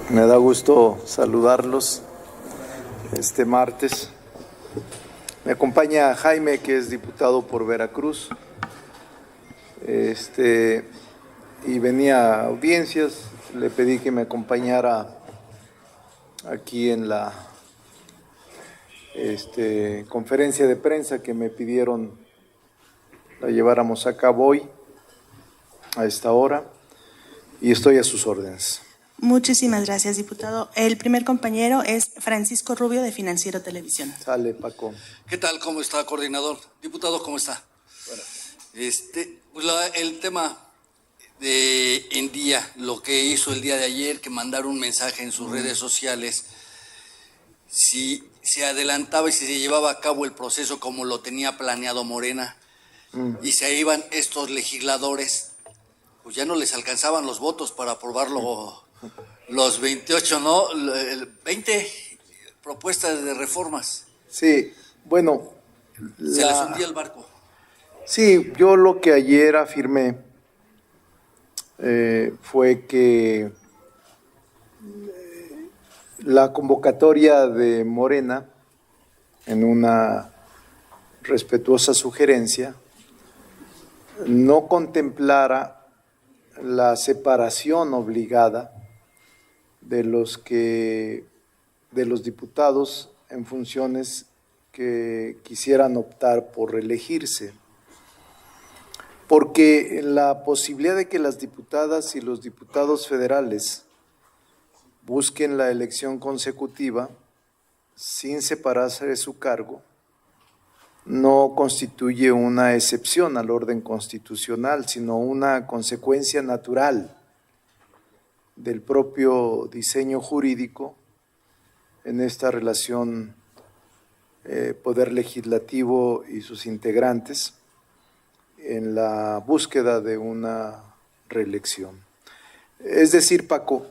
Me da gusto saludarlos este martes. Me acompaña Jaime, que es diputado por Veracruz, y venía a audiencias. Le pedí que me acompañara aquí en la conferencia de prensa que me pidieron la lleváramos a cabo hoy, a esta hora, y estoy a sus órdenes. Muchísimas gracias, diputado. El primer compañero es Francisco Rubio, de Financiero Televisión. Sale, Paco. ¿Qué tal? ¿Cómo está, coordinador? Diputado, ¿cómo está? Bueno. El tema de en día, lo que hizo el día de ayer, que mandaron un mensaje en sus redes sociales, si se adelantaba y si se llevaba a cabo el proceso como lo tenía planeado Morena, y se iban estos legisladores, pues ya no les alcanzaban los votos para aprobarlo. Los 28, ¿no? 20 propuestas de reformas. Sí, bueno. Se les hundía el barco. Sí, yo lo que ayer afirmé fue que la convocatoria de Morena, en una respetuosa sugerencia, no contemplara la separación obligada de los diputados en funciones que quisieran optar por reelegirse, porque la posibilidad de que las diputadas y los diputados federales busquen la elección consecutiva sin separarse de su cargo no constituye una excepción al orden constitucional, sino una consecuencia natural del propio diseño jurídico en esta relación poder legislativo y sus integrantes en la búsqueda de una reelección. Es decir, Paco,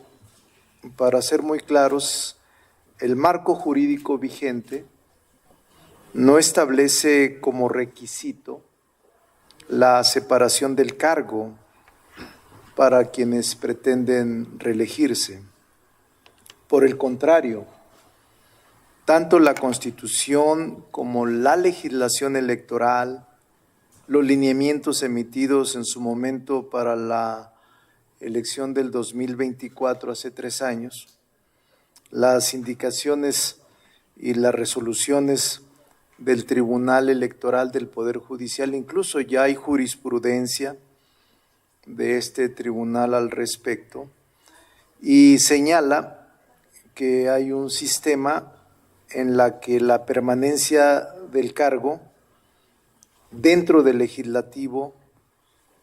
para ser muy claros, el marco jurídico vigente no establece como requisito la separación del cargo para quienes pretenden reelegirse. Por el contrario, tanto la Constitución como la legislación electoral, los lineamientos emitidos en su momento para la elección del 2024, hace 3 años, las indicaciones y las resoluciones del Tribunal Electoral del Poder Judicial, incluso ya hay jurisprudencia de este tribunal al respecto, y señala que hay un sistema en la que la permanencia del cargo dentro del legislativo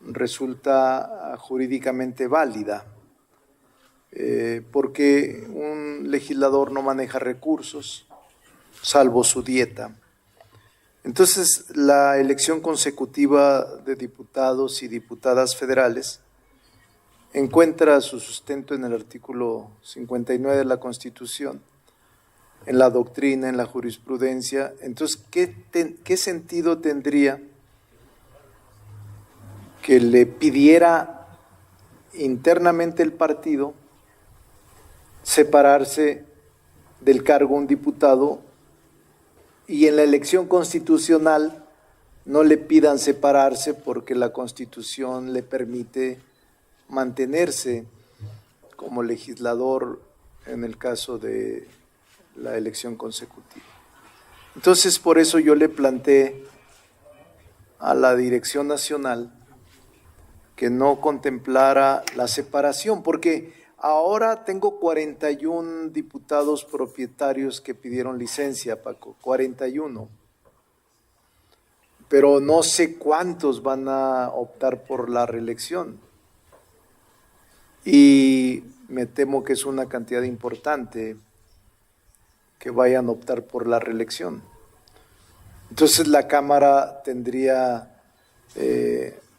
resulta jurídicamente válida, porque un legislador no maneja recursos, salvo su dieta. Entonces, la elección consecutiva de diputados y diputadas federales encuentra su sustento en el artículo 59 de la Constitución, en la doctrina, en la jurisprudencia. Entonces, ¿qué sentido tendría que le pidiera internamente el partido separarse del cargo un diputado y en la elección constitucional no le pidan separarse porque la Constitución le permite mantenerse como legislador en el caso de la elección consecutiva? Entonces, por eso yo le planteé a la Dirección Nacional que no contemplara la separación, porque ahora tengo 41 diputados propietarios que pidieron licencia, Paco, 41. Pero no sé cuántos van a optar por la reelección. Y me temo que es una cantidad importante que vayan a optar por la reelección. Entonces la Cámara tendría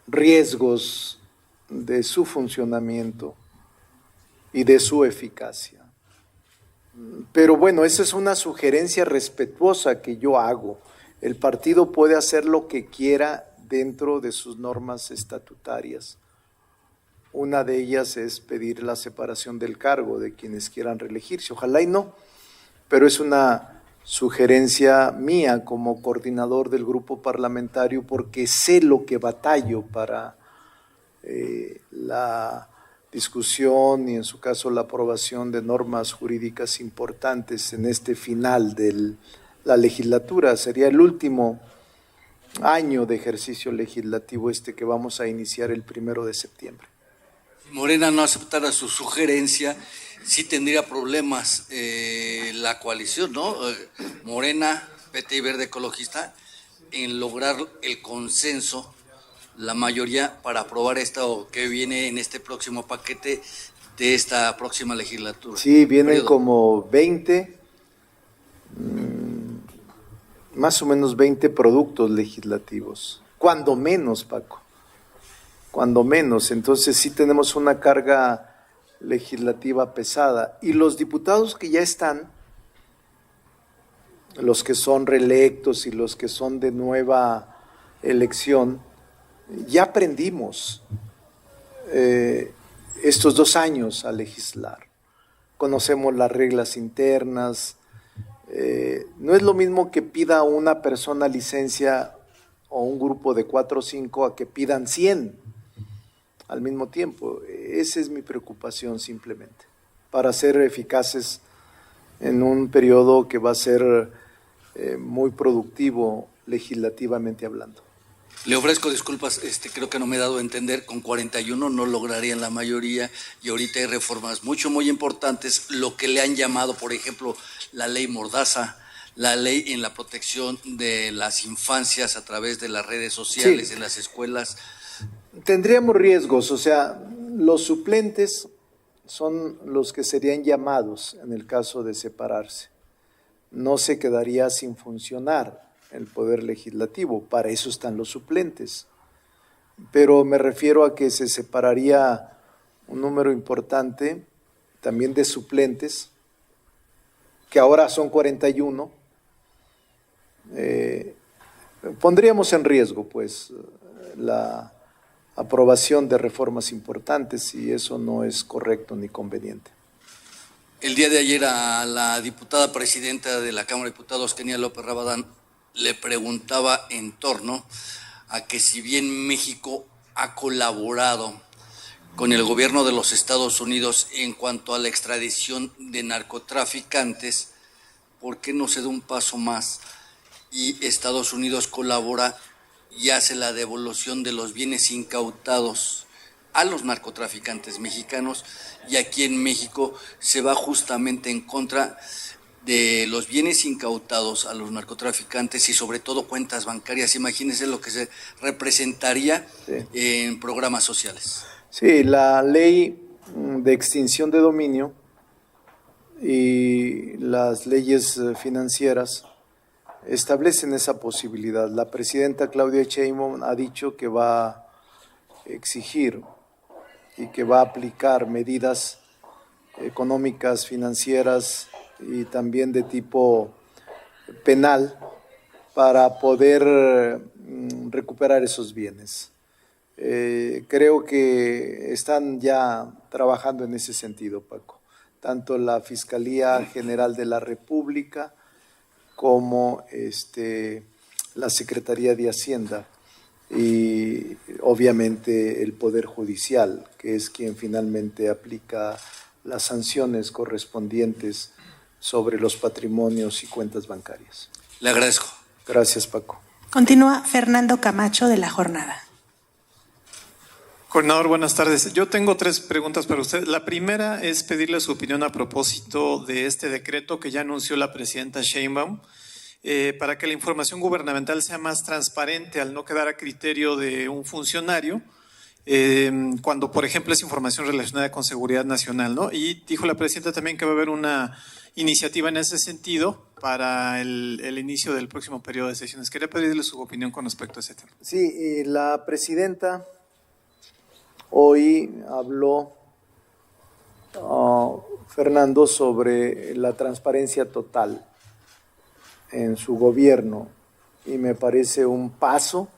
riesgos de su funcionamiento y de su eficacia. Pero bueno, esa es una sugerencia respetuosa que yo hago. El partido puede hacer lo que quiera dentro de sus normas estatutarias. Una de ellas es pedir la separación del cargo de quienes quieran reelegirse. Ojalá y no, pero es una sugerencia mía como coordinador del grupo parlamentario, porque sé lo que batallo para la discusión y en su caso la aprobación de normas jurídicas importantes en este final de la legislatura. Sería el último año de ejercicio legislativo que vamos a iniciar el 1 de septiembre. Si Morena no aceptara su sugerencia, sí tendría problemas la coalición, ¿no? Morena, PT y Verde Ecologista, en lograr el consenso, la mayoría para aprobar esto que viene en este próximo paquete de esta próxima legislatura. Sí, vienen como 20, más o menos 20 productos legislativos, cuando menos, Paco, cuando menos. Entonces sí tenemos una carga legislativa pesada. Y los diputados que ya están, los que son reelectos y los que son de nueva elección, ya aprendimos estos 2 años a legislar. Conocemos las reglas internas. No es lo mismo que pida una persona licencia o un grupo de 4 o 5 a que pidan 100 al mismo tiempo. Esa es mi preocupación simplemente, para ser eficaces en un periodo que va a ser muy productivo legislativamente hablando. Le ofrezco disculpas, creo que no me he dado a entender, con 41 no lograrían la mayoría y ahorita hay reformas muy importantes, lo que le han llamado, por ejemplo, la ley Mordaza, la ley en la protección de las infancias a través de las redes sociales, sí, en las escuelas. Tendríamos riesgos, o sea, los suplentes son los que serían llamados en el caso de separarse. No se quedaría sin funcionar el Poder Legislativo, para eso están los suplentes. Pero me refiero a que se separaría un número importante también de suplentes, que ahora son 41. Pondríamos en riesgo, pues, la aprobación de reformas importantes y eso no es correcto ni conveniente. El día de ayer a la diputada presidenta de la Cámara de Diputados, Kenia López Rabadán, le preguntaba en torno a que si bien México ha colaborado con el gobierno de los Estados Unidos en cuanto a la extradición de narcotraficantes, ¿por qué no se da un paso más y Estados Unidos colabora y hace la devolución de los bienes incautados a los narcotraficantes mexicanos? Y aquí en México se va justamente en contra de los bienes incautados a los narcotraficantes y sobre todo cuentas bancarias. Imagínense lo que se representaría, sí, en programas sociales. Sí, la ley de extinción de dominio y las leyes financieras establecen esa posibilidad. La presidenta Claudia Sheinbaum ha dicho que va a exigir y que va a aplicar medidas económicas, financieras y también de tipo penal para poder recuperar esos bienes. Creo que están ya trabajando en ese sentido, Paco, tanto la Fiscalía General de la República como la Secretaría de Hacienda y obviamente el Poder Judicial, que es quien finalmente aplica las sanciones correspondientes sobre los patrimonios y cuentas bancarias. Le agradezco. Gracias, Paco. Continúa Fernando Camacho de La Jornada. Coordinador, buenas tardes. Yo tengo 3 preguntas para usted. La primera es pedirle su opinión a propósito de este decreto que ya anunció la presidenta Sheinbaum, para que la información gubernamental sea más transparente al no quedar a criterio de un funcionario, cuando, por ejemplo, es información relacionada con seguridad nacional, ¿no? Y dijo la presidenta también que va a haber una iniciativa en ese sentido para el inicio del próximo periodo de sesiones. Quería pedirle su opinión con respecto a ese tema. Sí, la presidenta hoy habló, Fernando, sobre la transparencia total en su gobierno y me parece un paso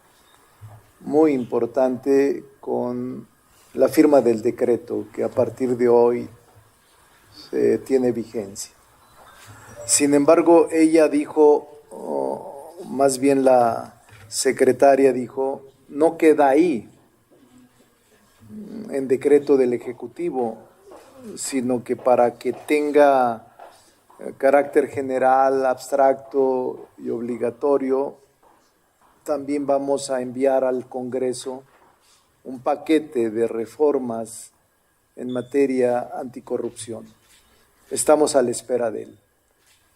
muy importante con la firma del decreto que a partir de hoy tiene vigencia. Sin embargo, ella dijo, más bien la secretaria dijo, no queda ahí en decreto del Ejecutivo, sino que para que tenga carácter general, abstracto y obligatorio, también vamos a enviar al Congreso un paquete de reformas en materia anticorrupción. Estamos a la espera de él.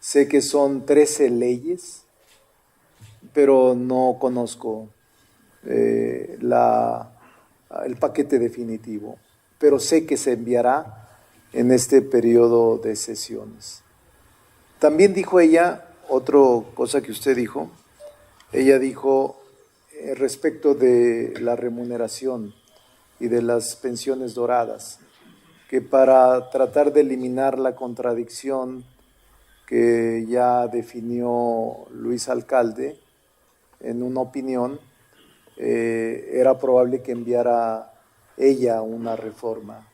Sé que son 13 leyes, pero no conozco el paquete definitivo, pero sé que se enviará en este periodo de sesiones. También dijo ella, otra cosa que usted dijo, ella dijo respecto de la remuneración y de las pensiones doradas, que para tratar de eliminar la contradicción que ya definió Luis Alcalde en una opinión, era probable que enviara ella una reforma.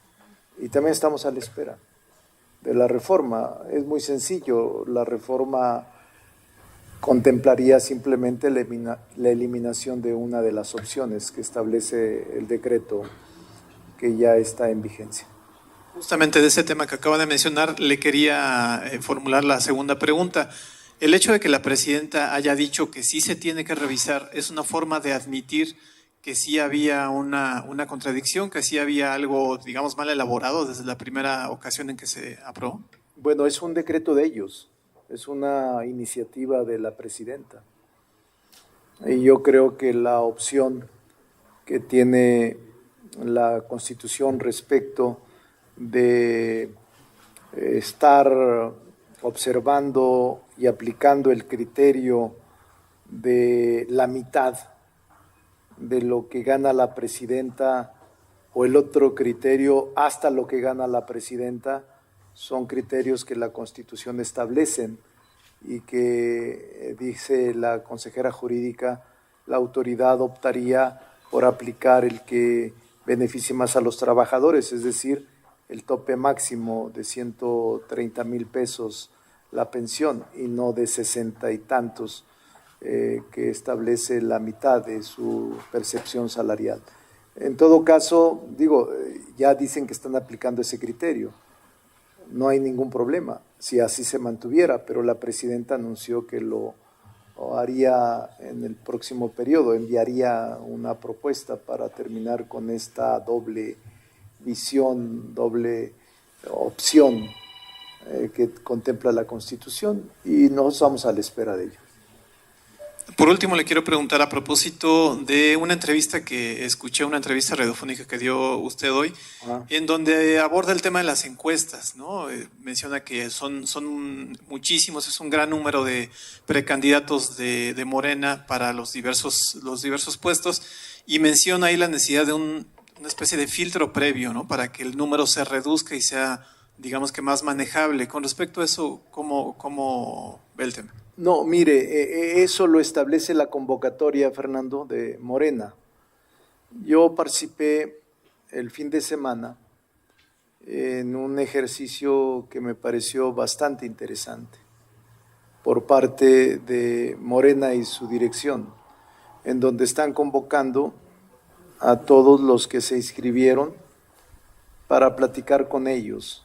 Y también estamos a la espera de la reforma. Es muy sencillo, la reforma contemplaría simplemente la eliminación de una de las opciones que establece el decreto que ya está en vigencia. Justamente de ese tema que acaba de mencionar, le quería formular la segunda pregunta. El hecho de que la presidenta haya dicho que sí se tiene que revisar, ¿es una forma de admitir que sí había una contradicción, que sí había algo, digamos, mal elaborado desde la primera ocasión en que se aprobó? Bueno, es un decreto de ellos, es una iniciativa de la presidenta. Y yo creo que la opción que tiene la Constitución respecto de estar observando y aplicando el criterio de la mitad de lo que gana la presidenta o el otro criterio hasta lo que gana la presidenta, son criterios que la Constitución establecen y que, dice la consejera jurídica, la autoridad optaría por aplicar el que beneficie más a los trabajadores, es decir, el tope máximo de 130,000 pesos la pensión y no de 60 y tantos que establece la mitad de su percepción salarial. En todo caso, digo, ya dicen que están aplicando ese criterio. No hay ningún problema si así se mantuviera, pero la presidenta anunció que lo haría en el próximo periodo, enviaría una propuesta para terminar con esta doble visión, doble opción que contempla la Constitución, y nosotros vamos a la espera de ello. Por último, le quiero preguntar a propósito de una entrevista que escuché, una entrevista radiofónica que dio usted hoy, en donde aborda el tema de las encuestas, ¿no? Menciona que son muchísimos, es un gran número de precandidatos de Morena para los diversos puestos, y menciona ahí la necesidad de una especie de filtro previo, ¿no? Para que el número se reduzca y sea, digamos que más manejable. Con respecto a eso, ¿cómo ve el tema? No, mire, eso lo establece la convocatoria, Fernando, de Morena. Yo participé el fin de semana en un ejercicio que me pareció bastante interesante por parte de Morena y su dirección, en donde están convocando a todos los que se inscribieron para platicar con ellos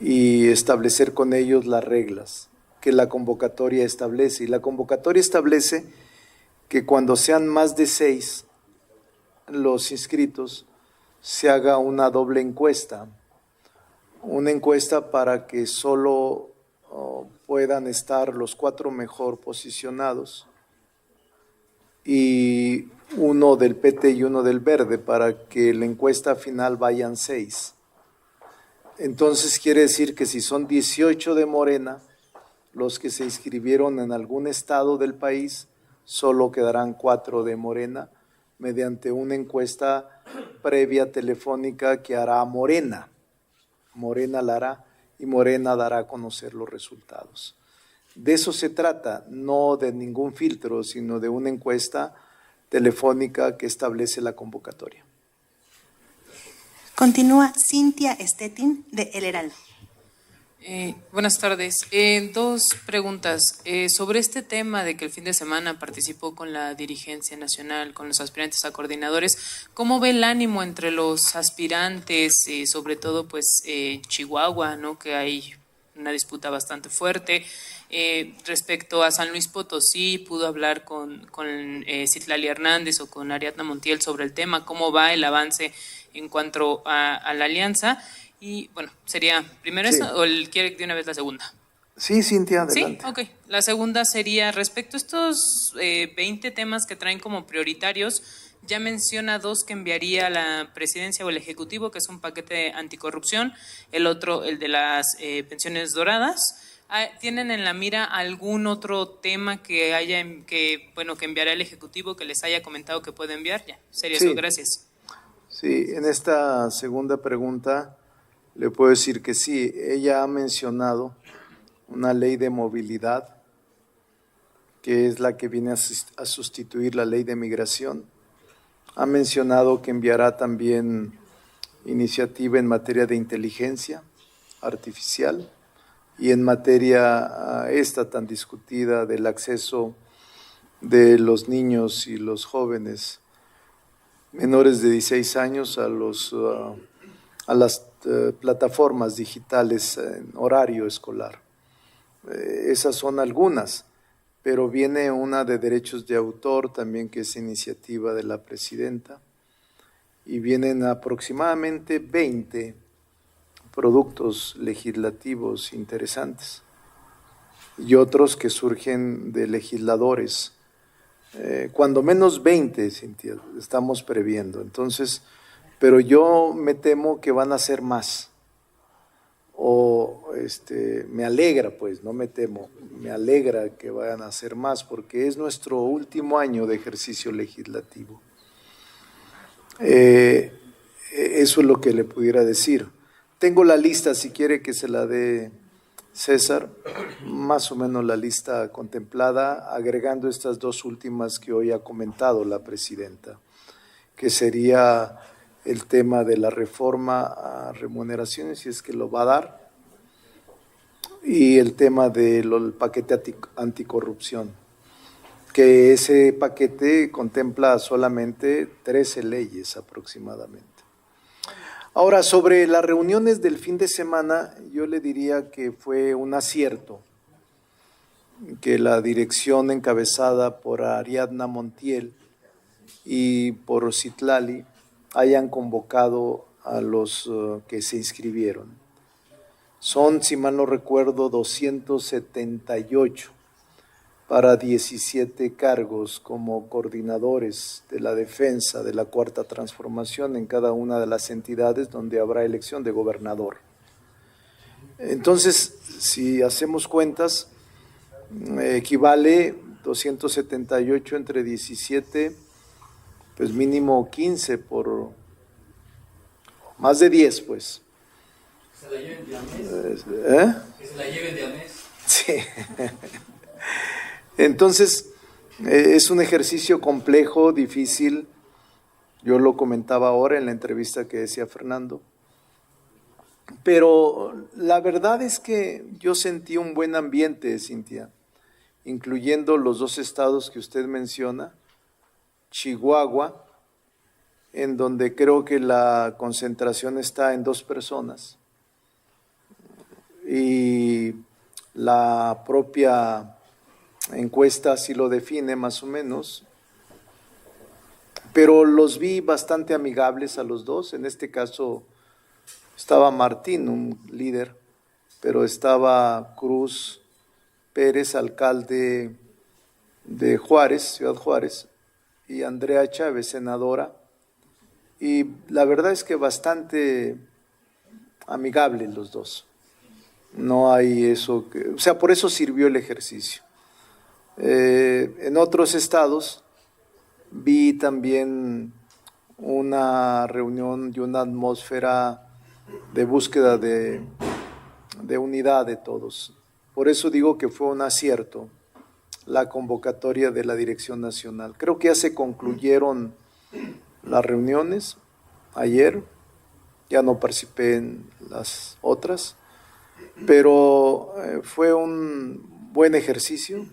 y establecer con ellos las reglas que la convocatoria establece. Y la convocatoria establece que cuando sean más de 6 los inscritos, se haga una doble encuesta. Una encuesta para que solo puedan estar los 4 mejor posicionados y uno del PT y uno del Verde, para que la encuesta final vayan 6. Entonces quiere decir que si son 18 de Morena, los que se inscribieron en algún estado del país, solo quedarán 4 de Morena, mediante una encuesta previa telefónica que hará Morena. Morena la hará y Morena dará a conocer los resultados. De eso se trata, no de ningún filtro, sino de una encuesta telefónica que establece la convocatoria. Continúa Cintia Stettin, de El Heraldo. Buenas tardes. Dos preguntas. Sobre este tema de que el fin de semana participó con la dirigencia nacional, con los aspirantes a coordinadores, ¿cómo ve el ánimo entre los aspirantes, sobre todo pues Chihuahua, ¿no? Que hay una disputa bastante fuerte? Respecto a San Luis Potosí, ¿pudo hablar con Citlali Hernández o con Ariadna Montiel sobre el tema? ¿Cómo va el avance en cuanto a la alianza? Y bueno, sería primero Sí. eso, o quiere de una vez la segunda. Sí, Cintia, adelante. Sí, ok. La segunda sería respecto a estos 20 temas que traen como prioritarios. Ya menciona dos que enviaría a la presidencia o el ejecutivo, que es un paquete anticorrupción, el otro, el de las pensiones doradas. ¿Tienen en la mira algún otro tema que enviará el ejecutivo, que les haya comentado que puede enviar? Ya, sería Sí. eso, gracias. Sí, en esta segunda pregunta le puedo decir que sí, ella ha mencionado una ley de movilidad, que es la que viene a sustituir la ley de migración. Ha mencionado que enviará también iniciativa en materia de inteligencia artificial y en materia esta tan discutida del acceso de los niños y los jóvenes menores de 16 años a las plataformas digitales en horario escolar. Esas son algunas, pero viene una de derechos de autor también, que es iniciativa de la presidenta, y vienen aproximadamente 20 productos legislativos interesantes y otros que surgen de legisladores. Cuando menos 20, Cintia, estamos previendo. Entonces, pero yo me temo que van a ser más. Me alegra, pues, no me temo, me alegra que vayan a ser más, porque es nuestro último año de ejercicio legislativo. Eso es lo que le pudiera decir. Tengo la lista, si quiere que se la dé César, más o menos la lista contemplada, agregando estas dos últimas que hoy ha comentado la presidenta, que sería el tema de la reforma a remuneraciones, si es que lo va a dar, y el tema del paquete anticorrupción, que ese paquete contempla solamente 13 leyes aproximadamente. Ahora, sobre las reuniones del fin de semana, yo le diría que fue un acierto que la dirección encabezada por Ariadna Montiel y por Citlali hayan convocado a los que se inscribieron. Son, si mal no recuerdo, 278 para 17 cargos como coordinadores de la defensa de la Cuarta Transformación en cada una de las entidades donde habrá elección de gobernador. Entonces, si hacemos cuentas, equivale 278 entre 17, pues mínimo 15 por más de 10, pues. Que se la lleven de a mes. Que se la lleven de a mes. Sí. Entonces, es un ejercicio complejo, difícil. Yo lo comentaba ahora en la entrevista que decía Fernando. Pero la verdad es que yo sentí un buen ambiente, Cintia, incluyendo los dos estados que usted menciona, Chihuahua, en donde creo que la concentración está en 2 personas, y la propia encuesta así lo define más o menos, pero los vi bastante amigables a los dos. En este caso estaba Martín, un líder, pero estaba Cruz Pérez, alcalde de Juárez, Ciudad Juárez, y Andrea Chávez, senadora, y la verdad es que bastante amigables los dos. No hay eso o sea, por eso sirvió el ejercicio. En otros estados vi también una reunión y una atmósfera de búsqueda de unidad de todos. Por eso digo que fue un acierto la convocatoria de la Dirección Nacional. Creo que ya se concluyeron las reuniones ayer ya no participé en las otras, pero fue un buen ejercicio.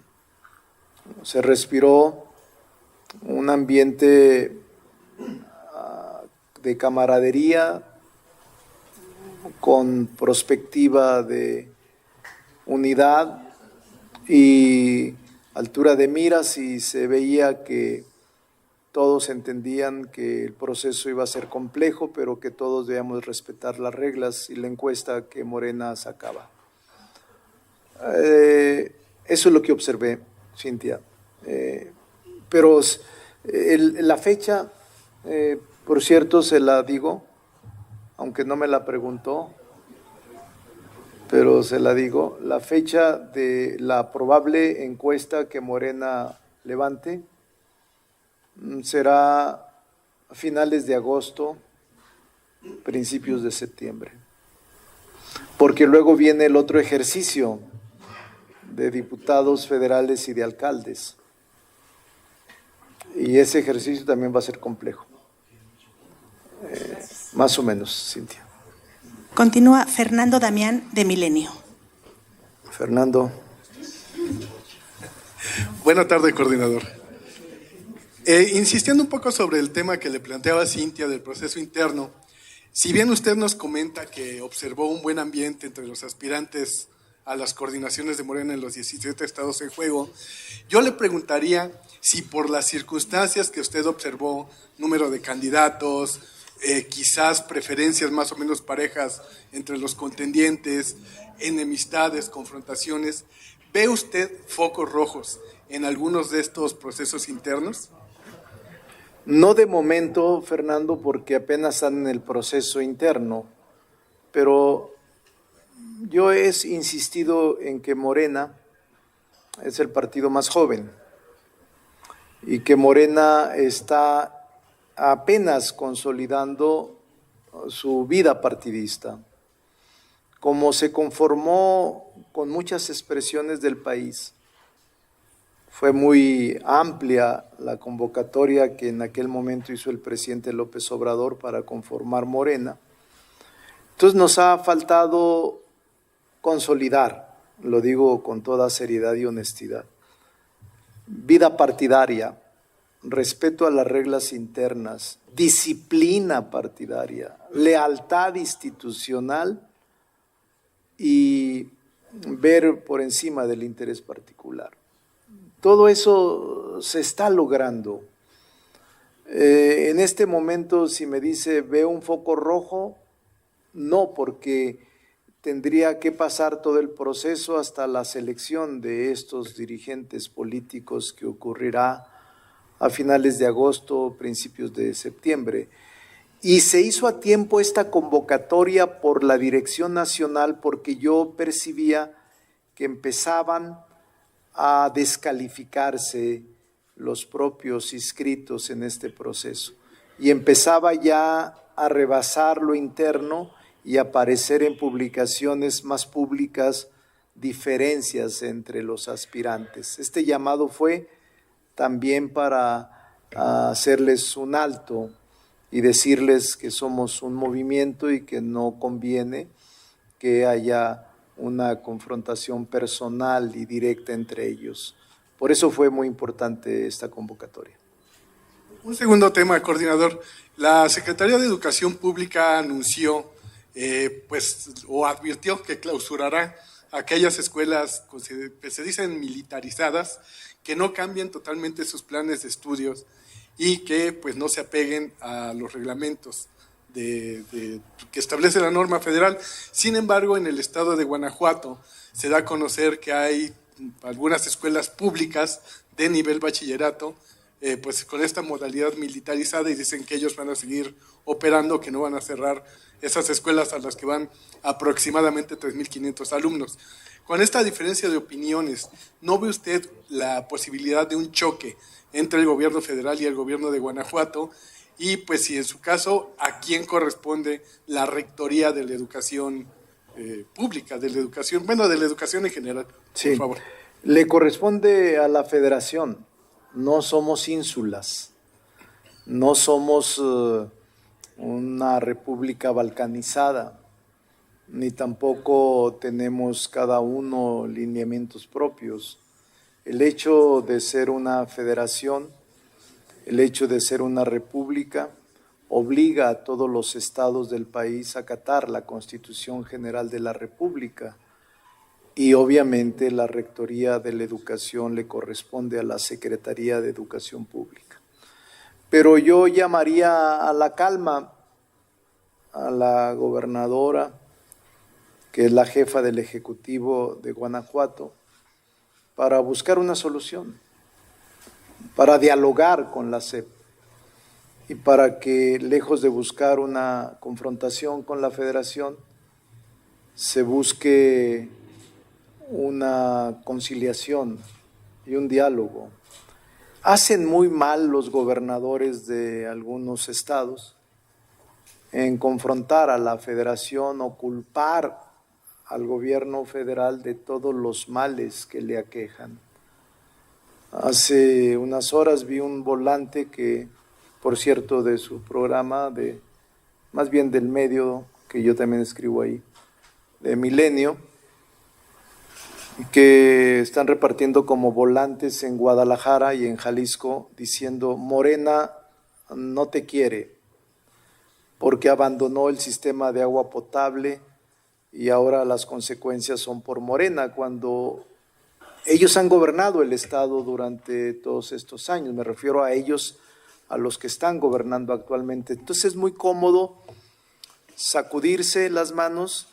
Se respiró un ambiente de camaradería, con perspectiva de unidad y altura de miras, y se veía que todos entendían que el proceso iba a ser complejo, pero que todos debíamos respetar las reglas y la encuesta que Morena sacaba. Eso es lo que observé, Cintia. Pero la fecha, por cierto, se la digo, aunque no me la preguntó, pero se la digo, la fecha de la probable encuesta que Morena levante será a finales de agosto, principios de septiembre, porque luego viene el otro ejercicio de diputados federales y de alcaldes, y ese ejercicio también va a ser complejo. Más o menos, Cintia. Continúa Fernando Damián, de Milenio. Fernando. Buenas tardes, coordinador. Insistiendo un poco sobre el tema que le planteaba Cintia del proceso interno, si bien usted nos comenta que observó un buen ambiente entre los aspirantes a las coordinaciones de Morena en los 17 estados en juego, yo le preguntaría si por las circunstancias que usted observó, número de candidatos, quizás preferencias más o menos parejas entre los contendientes, enemistades, confrontaciones, ¿ve usted focos rojos en algunos de estos procesos internos? No de momento, Fernando, porque apenas están en el proceso interno, pero yo he insistido en que Morena es el partido más joven y que Morena está apenas consolidando su vida partidista. Como se conformó con muchas expresiones del país, fue muy amplia la convocatoria que en aquel momento hizo el presidente López Obrador para conformar Morena. Entonces nos ha faltado consolidar, lo digo con toda seriedad y honestidad, vida partidaria, respeto a las reglas internas, disciplina partidaria, lealtad institucional y ver por encima del interés particular. Todo eso se está logrando. En este momento, si me dice, ¿veo un foco rojo? No, porque tendría que pasar todo el proceso hasta la selección de estos dirigentes políticos que ocurrirá a finales de agosto, principios de septiembre. Y se hizo a tiempo esta convocatoria por la Dirección Nacional porque yo percibía que empezaban a descalificarse los propios inscritos en este proceso y empezaba ya a rebasar lo interno y aparecer en publicaciones más públicas diferencias entre los aspirantes. Este llamado fue también para hacerles un alto y decirles que somos un movimiento y que no conviene que haya una confrontación personal y directa entre ellos. Por eso fue muy importante esta convocatoria. Un segundo tema, coordinador. La Secretaría de Educación Pública anunció, o advirtió que clausurará aquellas escuelas que se dicen militarizadas, que no cambien totalmente sus planes de estudios y que pues no se apeguen a los reglamentos que establece la norma federal. Sin embargo, en el estado de Guanajuato se da a conocer que hay algunas escuelas públicas de nivel bachillerato pues con esta modalidad militarizada y dicen que ellos van a seguir operando, que no van a cerrar esas escuelas a las que van aproximadamente 3.500 alumnos. Con esta diferencia de opiniones, ¿no ve usted la posibilidad de un choque entre el gobierno federal y el gobierno de Guanajuato? Y pues si en su caso, ¿a quién corresponde la rectoría de la educación pública, de la educación, bueno, de la educación en general? Sí, por favor. Le corresponde a la federación, no somos ínsulas, no somos una república balcanizada, ni tampoco tenemos cada uno lineamientos propios. El hecho de ser una federación, el hecho de ser una república, obliga a todos los estados del país a acatar la Constitución General de la República y obviamente la Rectoría de la Educación le corresponde a la Secretaría de Educación Pública. Pero yo llamaría a la calma a la gobernadora, que es la jefa del Ejecutivo de Guanajuato, para buscar una solución, para dialogar con la SEP y para que, lejos de buscar una confrontación con la Federación, se busque una conciliación y un diálogo. Hacen muy mal los gobernadores de algunos estados en confrontar a la Federación o culpar al gobierno federal de todos los males que le aquejan. Hace unas horas vi un volante que, por cierto, de su programa, más bien del medio, que yo también escribo ahí, de Milenio, que están repartiendo como volantes en Guadalajara y en Jalisco, diciendo: Morena no te quiere, porque abandonó el sistema de agua potable y ahora las consecuencias son por Morena, cuando ellos han gobernado el Estado durante todos estos años. Me refiero a ellos, a los que están gobernando actualmente. Entonces es muy cómodo sacudirse las manos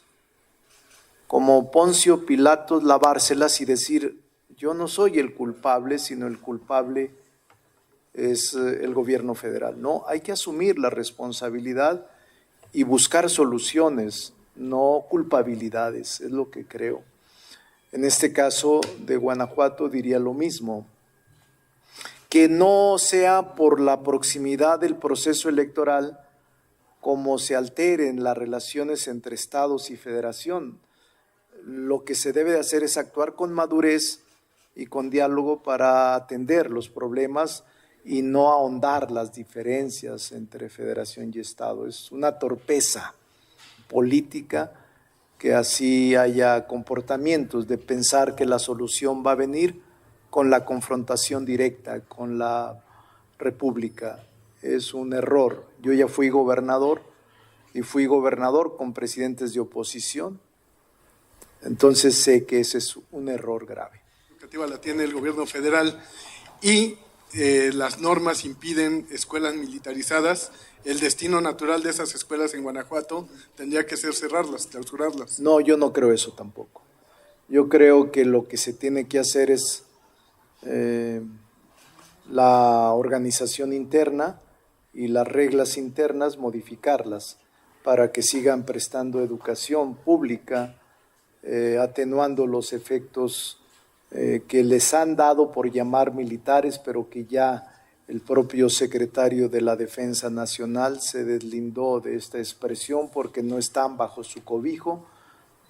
como Poncio Pilatos, lavárselas y decir: yo no soy el culpable, sino el culpable es el gobierno federal. No, hay que asumir la responsabilidad y buscar soluciones, no culpabilidades, es lo que creo. En este caso de Guanajuato diría lo mismo, que no sea por la proximidad del proceso electoral como se alteren las relaciones entre estados y federación. Lo que se debe de hacer es actuar con madurez y con diálogo para atender los problemas y no ahondar las diferencias entre federación y estado. Es una torpeza política que así haya comportamientos de pensar que la solución va a venir con la confrontación directa con la República. Es un error. Yo ya fui gobernador y fui gobernador con presidentes de oposición. Entonces sé que ese es un error grave. La educativa la tiene el gobierno federal y las normas impiden escuelas militarizadas. El destino natural de esas escuelas en Guanajuato tendría que ser cerrarlas, clausurarlas. No, yo no creo eso tampoco. Yo creo que lo que se tiene que hacer es la organización interna y las reglas internas modificarlas para que sigan prestando educación pública, atenuando los efectos que les han dado por llamar militares, pero que ya el propio secretario de la Defensa Nacional se deslindó de esta expresión porque no están bajo su cobijo,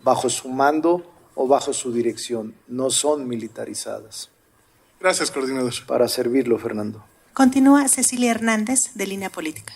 bajo su mando o bajo su dirección. No son militarizadas. Gracias, coordinador. Para servirlo, Fernando. Continúa Cecilia Hernández, de Línea Política.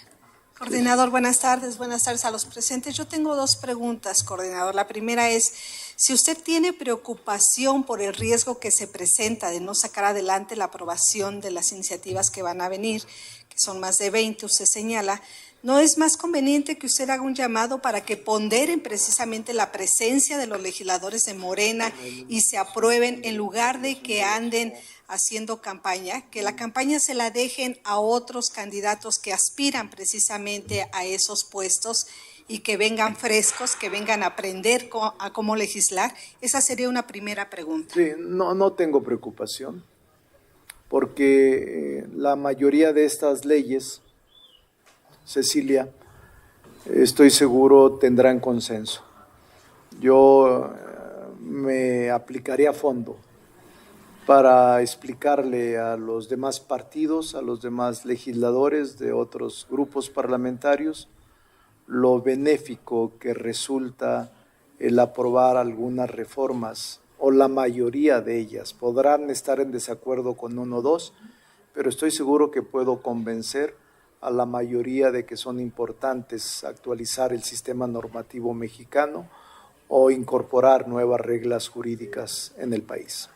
Coordinador, buenas tardes a los presentes. Yo tengo dos preguntas, coordinador. La primera es, si usted tiene preocupación por el riesgo que se presenta de no sacar adelante la aprobación de las iniciativas que van a venir, que son más de 20, usted señala, ¿no es más conveniente que usted haga un llamado para que ponderen precisamente la presencia de los legisladores de Morena y se aprueben en lugar de que anden haciendo campaña, que la campaña se la dejen a otros candidatos que aspiran precisamente a esos puestos y que vengan frescos, que vengan a aprender a cómo legislar? Esa sería una primera pregunta. Sí, no tengo preocupación, porque la mayoría de estas leyes, Cecilia, estoy seguro tendrán consenso. Yo me aplicaré a fondo para explicarle a los demás partidos, a los demás legisladores de otros grupos parlamentarios, lo benéfico que resulta el aprobar algunas reformas, o la mayoría de ellas. Podrán estar en desacuerdo con uno o dos, pero estoy seguro que puedo convencer a la mayoría de que son importantes actualizar el sistema normativo mexicano o incorporar nuevas reglas jurídicas en el país.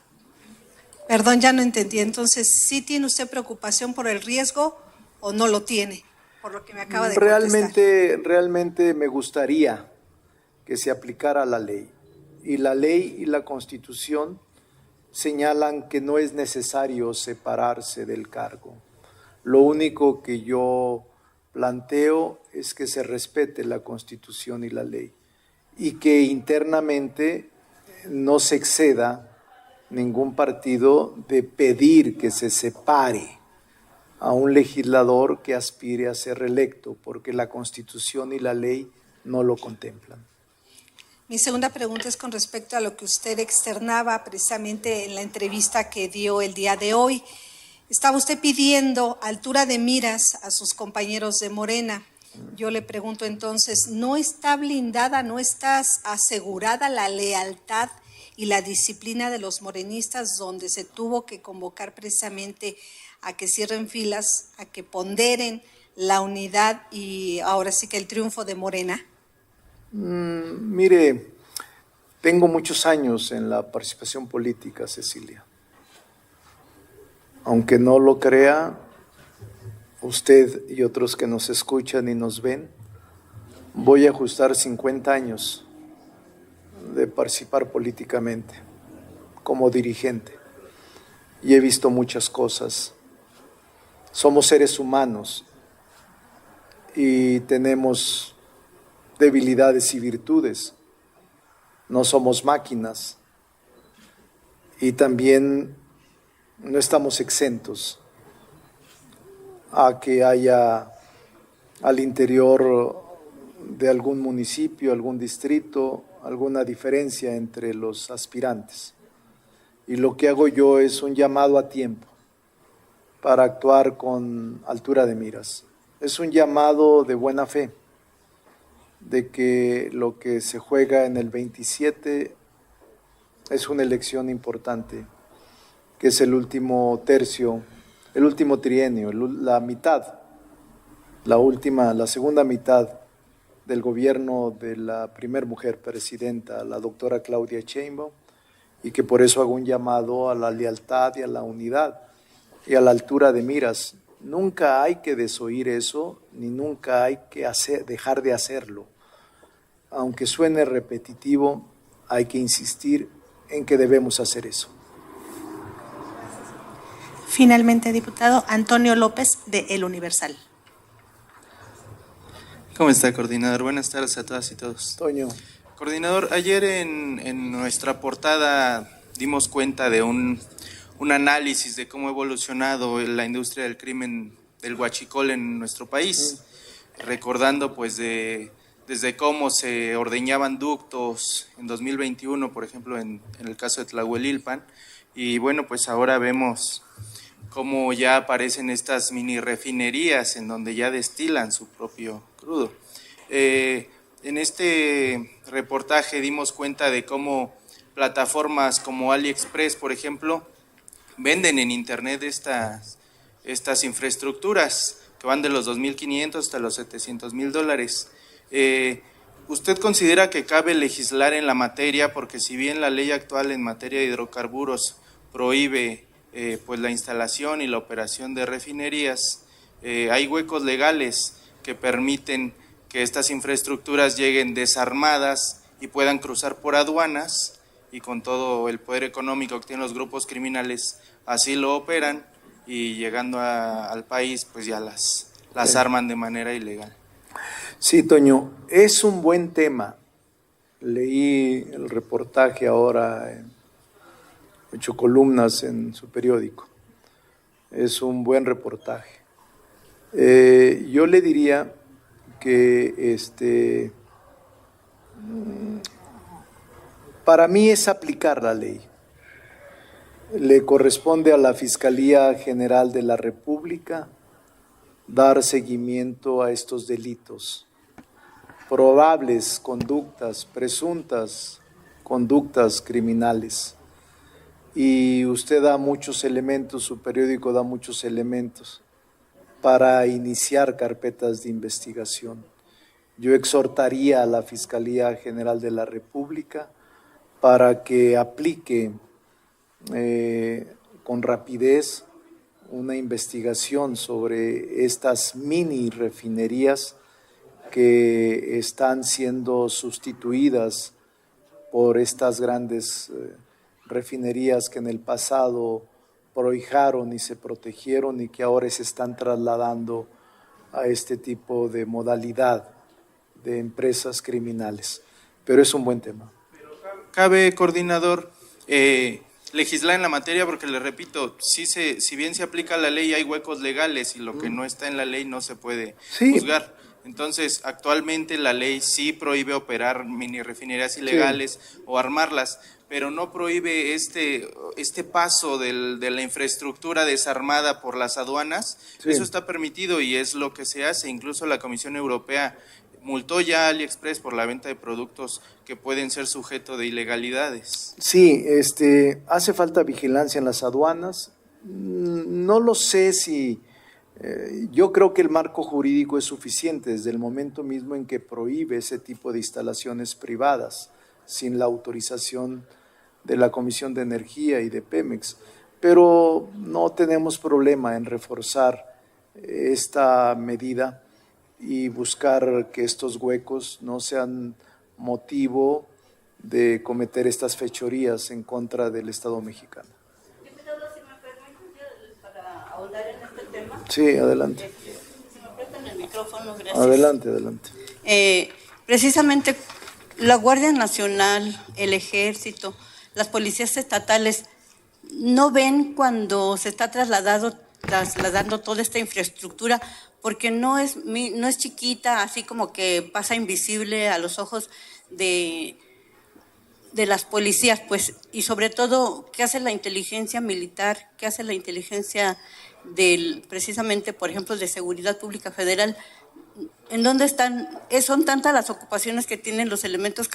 Perdón, ya no entendí. Entonces, ¿sí tiene usted preocupación por el riesgo o no lo tiene? Por lo que me acaba de contestar. Realmente me gustaría que se aplicara la ley. Y la ley y la Constitución señalan que no es necesario separarse del cargo. Lo único que yo planteo es que se respete la Constitución y la ley y que internamente no se exceda ningún partido de pedir que se separe a un legislador que aspire a ser reelecto, porque la Constitución y la ley no lo contemplan. Mi segunda pregunta es con respecto a lo que usted externaba precisamente en la entrevista que dio el día de hoy. Estaba usted pidiendo altura de miras a sus compañeros de Morena. Yo le pregunto entonces, ¿no está blindada, no está asegurada la lealtad y la disciplina de los morenistas, donde se tuvo que convocar precisamente a que cierren filas, a que ponderen la unidad y ahora sí que el triunfo de Morena? Mire, tengo muchos años en la participación política, Cecilia. Aunque no lo crea, usted y otros que nos escuchan y nos ven, voy a ajustar 50 años de participar políticamente como dirigente y he visto muchas cosas. Somos seres humanos y tenemos debilidades y virtudes, no somos máquinas y también no estamos exentos a que haya al interior de algún municipio, algún distrito, alguna diferencia entre los aspirantes. Y lo que hago yo es un llamado a tiempo para actuar con altura de miras. Es un llamado de buena fe, de que lo que se juega en el 27 es una elección importante, que es el último tercio, el último trienio, la mitad, la segunda mitad del gobierno de la primer mujer presidenta, la doctora Claudia Sheinbaum, y que por eso hago un llamado a la lealtad y a la unidad y a la altura de miras. Nunca hay que desoír eso, ni nunca hay que dejar de hacerlo. Aunque suene repetitivo, hay que insistir en que debemos hacer eso. Finalmente, diputado Antonio López, de El Universal. ¿Cómo está, coordinador? Buenas tardes a todas y todos. Toño. Coordinador, ayer en nuestra portada dimos cuenta de un análisis de cómo ha evolucionado la industria del crimen del huachicol en nuestro país, recordando pues desde cómo se ordeñaban ductos en 2021, por ejemplo, en el caso de Tlahuelilpan, y bueno, pues ahora vemos cómo ya aparecen estas mini refinerías en donde ya destilan su propio crudo. En este reportaje dimos cuenta de cómo plataformas como AliExpress, por ejemplo, venden en internet estas infraestructuras que van de los $2,500 hasta los $700,000. ¿Usted considera que cabe legislar en la materia? Porque si bien la ley actual en materia de hidrocarburos prohíbe pues la instalación y la operación de refinerías, hay huecos legales que permiten que estas infraestructuras lleguen desarmadas y puedan cruzar por aduanas, y con todo el poder económico que tienen los grupos criminales así lo operan, y llegando al país pues ya las arman de manera ilegal. Sí, Toño, es un buen tema. Leí el reportaje ahora en 8 columnas en su periódico. Es un buen reportaje. Yo le diría que para mí es aplicar la ley. Le corresponde a la Fiscalía General de la República dar seguimiento a estos delitos, probables conductas, presuntas conductas criminales. Y usted da muchos elementos, su periódico da muchos elementos. para iniciar carpetas de investigación. Yo exhortaría a la Fiscalía General de la República para que aplique con rapidez una investigación sobre estas mini refinerías que están siendo sustituidas por estas grandes refinerías que en el pasado prohijaron y se protegieron y que ahora se están trasladando a este tipo de modalidad de empresas criminales. Pero es un buen tema. Cabe, coordinador, legislar en la materia porque, le repito, si bien se aplica la ley hay huecos legales y lo que no está en la ley no se puede juzgar. Entonces, actualmente la ley sí prohíbe operar mini refinerías ilegales o armarlas, pero no prohíbe este paso de la infraestructura desarmada por las aduanas. Eso está permitido y es lo que se hace. Incluso la Comisión Europea multó ya a AliExpress por la venta de productos que pueden ser sujeto de ilegalidades. Sí, hace falta vigilancia en las aduanas. No lo sé si... yo creo que el marco jurídico es suficiente desde el momento mismo en que prohíbe ese tipo de instalaciones privadas sin la autorización de la Comisión de Energía y de Pemex, pero no tenemos problema en reforzar esta medida y buscar que estos huecos no sean motivo de cometer estas fechorías en contra del Estado mexicano. Diputado, si me permiten, para ahondar en este tema. Sí, adelante. Si me prestan el micrófono, gracias. Adelante, adelante. Precisamente la Guardia Nacional, el Ejército, las policías estatales, ¿no ven cuando se está trasladando toda esta infraestructura? Porque no es chiquita, así como que pasa invisible a los ojos de las policías, pues, y sobre todo, ¿qué hace la inteligencia militar? ¿Qué hace la inteligencia precisamente, por ejemplo, de Seguridad Pública Federal? ¿En dónde están? Son tantas las ocupaciones que tienen los elementos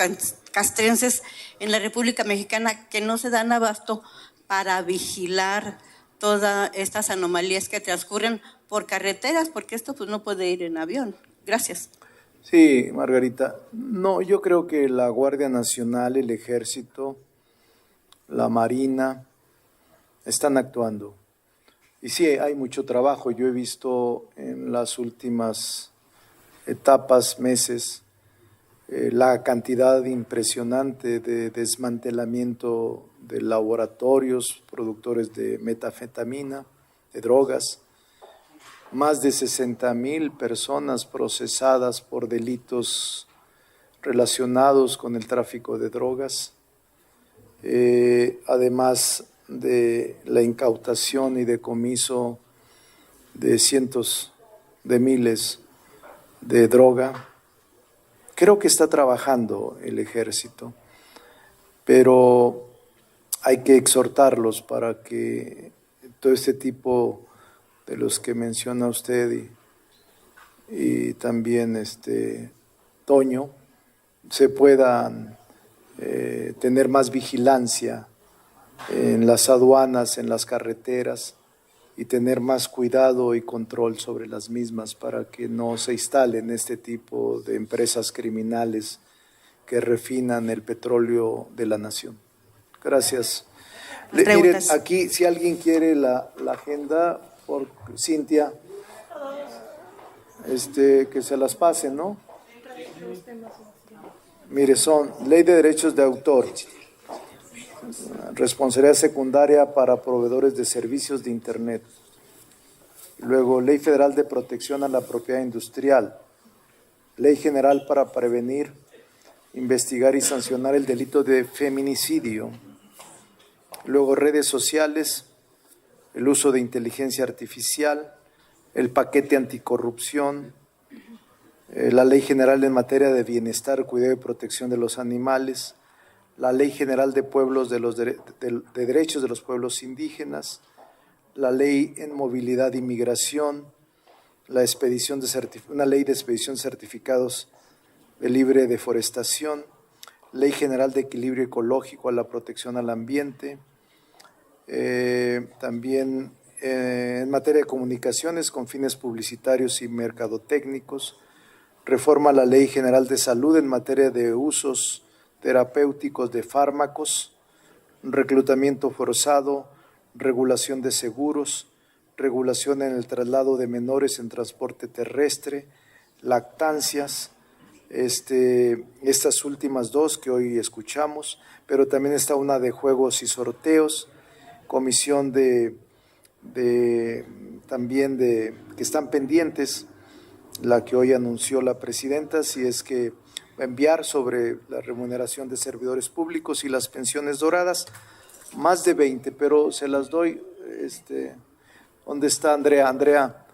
castrenses en la República Mexicana que no se dan abasto para vigilar todas estas anomalías que transcurren por carreteras, porque esto pues no puede ir en avión. Gracias. Sí, Margarita. No, yo creo que la Guardia Nacional, el Ejército, la Marina, están actuando. Y sí, hay mucho trabajo. Yo he visto en las últimas etapas, meses, la cantidad impresionante de desmantelamiento de laboratorios, productores de metanfetamina, de drogas, más de 60,000 personas procesadas por delitos relacionados con el tráfico de drogas, además de la incautación y decomiso de cientos de miles de droga. Creo que está trabajando el Ejército, pero hay que exhortarlos para que todo este tipo de los que menciona usted y también Toño, se puedan tener más vigilancia en las aduanas, en las carreteras, y tener más cuidado y control sobre las mismas para que no se instalen este tipo de empresas criminales que refinan el petróleo de la nación. Gracias. Miren, aquí, si alguien quiere la agenda, por Cintia, que se las pasen, ¿no? Mire, son Ley de Derechos de Autor, responsabilidad secundaria para proveedores de servicios de Internet, luego Ley Federal de Protección a la Propiedad Industrial, Ley General para prevenir, investigar y sancionar el delito de feminicidio, luego redes sociales, el uso de inteligencia artificial, el paquete anticorrupción, la Ley General en materia de bienestar, cuidado y protección de los animales, la Ley General de Pueblos de Derechos de los Pueblos Indígenas, la Ley en Movilidad y Migración, una Ley de expedición de certificados de libre deforestación, Ley General de Equilibrio Ecológico a la protección al ambiente, también en materia de comunicaciones con fines publicitarios y mercadotécnicos, reforma a la Ley General de Salud en materia de usos terapéuticos de fármacos, reclutamiento forzado, regulación de seguros, regulación en el traslado de menores en transporte terrestre, lactancias, estas últimas dos que hoy escuchamos, pero también está una de juegos y sorteos, comisión también que están pendientes, la que hoy anunció la presidenta, si es que va a enviar sobre la remuneración de servidores públicos y las pensiones doradas, más de 20, pero se las doy, ¿dónde está Andrea? Andrea,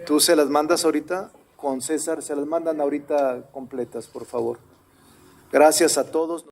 ¿tú se las mandas ahorita? Con César, se las mandan ahorita completas, por favor. Gracias a todos.